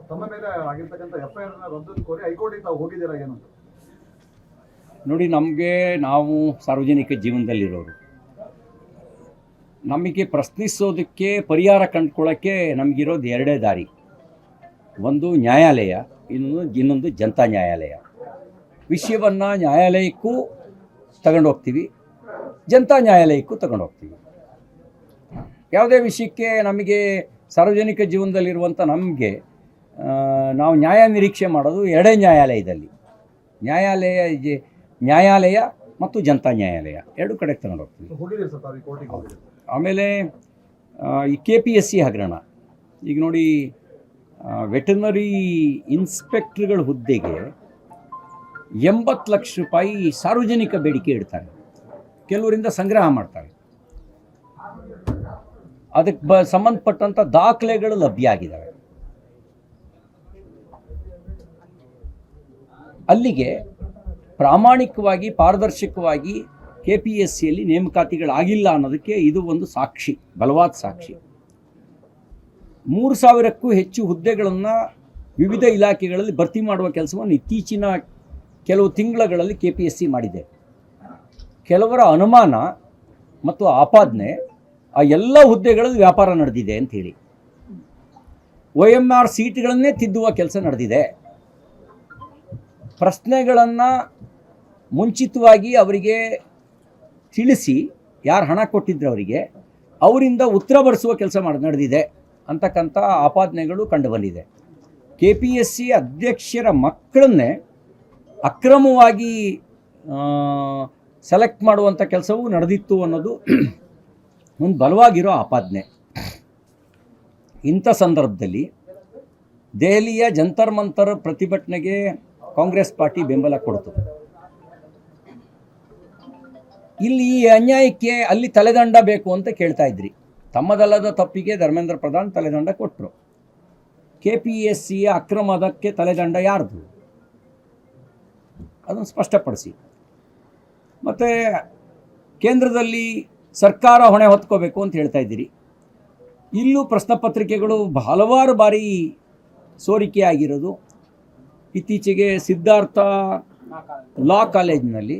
ತಮ್ಮ ಮೇಲೆ ಆಗಿರ್ತಕ್ಕಂಥ FIR ರದ್ದು ಕೋರಿ ಹೈಕೋರ್ಟಿಗೆ ತಾವು ಹೋಗಿದ್ದೀರಾ ಏನು? ನೋಡಿ, ನಾವು ಸಾರ್ವಜನಿಕ ಜೀವನದಲ್ಲಿರೋರು, ನಮಗೆ ಪ್ರಶ್ನಿಸೋದಕ್ಕೆ ಪರಿಹಾರ ಕಂಡುಕೊಳ್ಳೋಕ್ಕೆ ನಮಗಿರೋದು ಎರಡೇ ದಾರಿ. ಒಂದು ನ್ಯಾಯಾಲಯ, ಇನ್ನೊಂದು ಜನತಾ ನ್ಯಾಯಾಲಯ. ವಿಷಯವನ್ನು ನ್ಯಾಯಾಲಯಕ್ಕೂ ತಗೊಂಡೋಗ್ತೀವಿ, ಜನತಾ ನ್ಯಾಯಾಲಯಕ್ಕೂ ತಗೊಂಡೋಗ್ತೀವಿ. ಯಾವುದೇ ವಿಷಯಕ್ಕೆ ನಮಗೆ ಸಾರ್ವಜನಿಕ ಜೀವನದಲ್ಲಿರುವಂಥ ನಾವು ನ್ಯಾಯ ನಿರೀಕ್ಷೆ ಮಾಡೋದು ಎರಡೇ ನ್ಯಾಯಾಲಯದಲ್ಲಿ. ನ್ಯಾಯಾಲಯ ಮತ್ತು ಜನತಾ ನ್ಯಾಯಾಲಯ ಎರಡು ಕಡೆಗೆ ತಗೊಂಡೋಗ್ತೀವಿ. ಆಮೇಲೆ ಈ KPSC ಹಗರಣ, ಈಗ ನೋಡಿ, ವೆಟರ್ನರಿ ಇನ್ಸ್ಪೆಕ್ಟರ್ಗಳ ಹುದ್ದೆಗೆ 80 ಲಕ್ಷ ರೂಪಾಯಿ ಸಾರ್ವಜನಿಕ ಬೇಡಿಕೆ ಇಡ್ತಾರೆ, ಕೆಲವರಿಂದ ಸಂಗ್ರಹ ಮಾಡ್ತಾರೆ. ಅದಕ್ಕೆ ಸಂಬಂಧಪಟ್ಟಂಥ ದಾಖಲೆಗಳು ಲಭ್ಯ ಆಗಿದ್ದಾವೆ. ಅಲ್ಲಿಗೆ ಪ್ರಾಮಾಣಿಕವಾಗಿ ಪಾರದರ್ಶಕವಾಗಿ KPSCಯಲ್ಲಿ ನೇಮಕಾತಿಗಳಾಗಿಲ್ಲ ಅನ್ನೋದಕ್ಕೆ ಇದು ಒಂದು ಸಾಕ್ಷಿ, ಬಲವಾದ ಸಾಕ್ಷಿ. 3000ಕ್ಕೂ ಹೆಚ್ಚು ಹುದ್ದೆಗಳನ್ನು ವಿವಿಧ ಇಲಾಖೆಗಳಲ್ಲಿ ಭರ್ತಿ ಮಾಡುವ ಕೆಲಸವನ್ನು ಇತ್ತೀಚಿನ ಕೆಲವು ತಿಂಗಳಲ್ಲಿ KPSC ಮಾಡಿದೆ. ಕೆಲವರ ಅನುಮಾನ ಮತ್ತು ಆಪಾದನೆ ಆ ಎಲ್ಲ ಹುದ್ದೆಗಳಲ್ಲಿ ವ್ಯಾಪಾರ ನಡೆದಿದೆ ಅಂಥೇಳಿ. OMR ಸೀಟ್ಗಳನ್ನೇ ತಿದ್ದುವ ಕೆಲಸ ನಡೆದಿದೆ. ಪ್ರಶ್ನೆಗಳನ್ನು ಮುಂಚಿತವಾಗಿ ಅವರಿಗೆ ತಿಳಿಸಿ, ಯಾರು ಹಣ ಕೊಟ್ಟಿದ್ರು ಅವರಿಂದ ಉತ್ತರ ಬರೆಸುವ ಕೆಲಸ ನಡೆದಿದೆ ಅಂತಕ್ಕಂಥ ಆಪಾದನೆಗಳು ಕಂಡುಬಂದಿದೆ. KPSC ಅಧ್ಯಕ್ಷರ ಮಕ್ಕಳನ್ನೇ ಅಕ್ರಮವಾಗಿ ಸೆಲೆಕ್ಟ್ ಮಾಡುವಂಥ ಕೆಲಸವೂ ನಡೆದಿತ್ತು ಅನ್ನೋದು ಒಂದು ಬಲವಾಗಿರೋ ಆಪಾದನೆ. ಇಂಥ ಸಂದರ್ಭದಲ್ಲಿ ದೆಹಲಿಯ ಜಂತರ್ ಮಂತರ್ ಪ್ರತಿಭಟನೆಗೆ ಕಾಂಗ್ರೆಸ್ ಪಾರ್ಟಿ ಬೆಂಬಲ ಕೊಡ್ತು. ಇಲ್ಲಿ ಈ ಅನ್ಯಾಯಕ್ಕೆ ಅಲ್ಲಿ ತಲೆದಂಡ ಬೇಕು ಅಂತ ಕೇಳ್ತಾ ಇದ್ರಿ. ತಮ್ಮದಲ್ಲದ ತಪ್ಪಿಗೆ ಧರ್ಮೇಂದ್ರ ಪ್ರಧಾನ್ ತಲೆದಂಡ ಕೊಟ್ಟರು. KPSCಯ ಅಕ್ರಮದಕ್ಕೆ ತಲೆದಂಡ ಯಾರ್ದು ಅದನ್ನು ಸ್ಪಷ್ಟಪಡಿಸಿ. ಮತ್ತು ಕೇಂದ್ರದಲ್ಲಿ ಸರ್ಕಾರ ಹೊಣೆ ಹೊತ್ಕೋಬೇಕು ಅಂತ ಹೇಳ್ತಾ ಇದ್ದೀರಿ. ಇಲ್ಲೂ ಪ್ರಶ್ನೆ ಪತ್ರಿಕೆಗಳು ಹಲವಾರು ಬಾರಿ ಸೋರಿಕೆ ಆಗಿರೋದು. ಇತ್ತೀಚೆಗೆ ಸಿದ್ಧಾರ್ಥ ಲಾ ಕಾಲೇಜಿನಲ್ಲಿ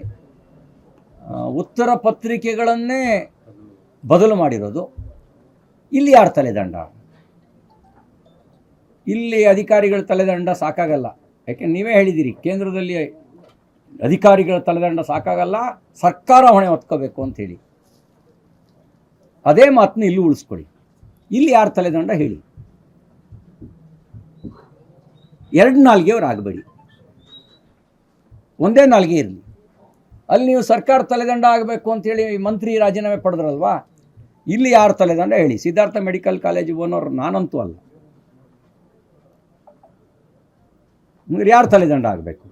ಉತ್ತರ ಪತ್ರಿಕೆಗಳನ್ನೇ ಬದಲು ಮಾಡಿರೋದು. ಇಲ್ಲಿ ಯಾರ ತಲೆದಂಡ? ಇಲ್ಲಿ ಅಧಿಕಾರಿಗಳ ತಲೆದಂಡ ಸಾಕಾಗಲ್ಲ. ಯಾಕೆ ನೀವೇ ಹೇಳಿದ್ದೀರಿ, ಕೇಂದ್ರದಲ್ಲಿ ಅಧಿಕಾರಿಗಳ ತಲೆದಂಡ ಸಾಕಾಗಲ್ಲ, ಸರ್ಕಾರ ಹೊಣೆ ಹೊತ್ಕೋಬೇಕು ಅಂಥೇಳಿ. ಅದೇ ಮಾತನ್ನ ಇಲ್ಲೂ ಉಳಿಸ್ಕೊಳ್ಳಿ. ಇಲ್ಲಿ ಯಾರ ತಲೆದಂಡ ಹೇಳಿ. ಎರಡು ನಾಲ್ಗೆಯವ್ರು ಆಗಬೇಡಿ, ಒಂದೇ ನಾಲ್ಗೆ ಇರಲಿ. ಅಲ್ಲಿ ನೀವು ಸರ್ಕಾರ ತಲೆದಂಡ ಆಗಬೇಕು ಅಂಥೇಳಿ ಮಂತ್ರಿ ರಾಜೀನಾಮೆ ಪಡೆದ್ರಲ್ವಾ, ಇಲ್ಲಿ ಯಾರ ತಲೆದಂಡ ಹೇಳಿ. ಸಿದ್ಧಾರ್ಥ ಮೆಡಿಕಲ್ ಕಾಲೇಜು ಓನರ್ ನಾನಂತೂ ಅಲ್ಲ, ಯಾರು ತಲೆದಂಡ ಆಗಬೇಕು?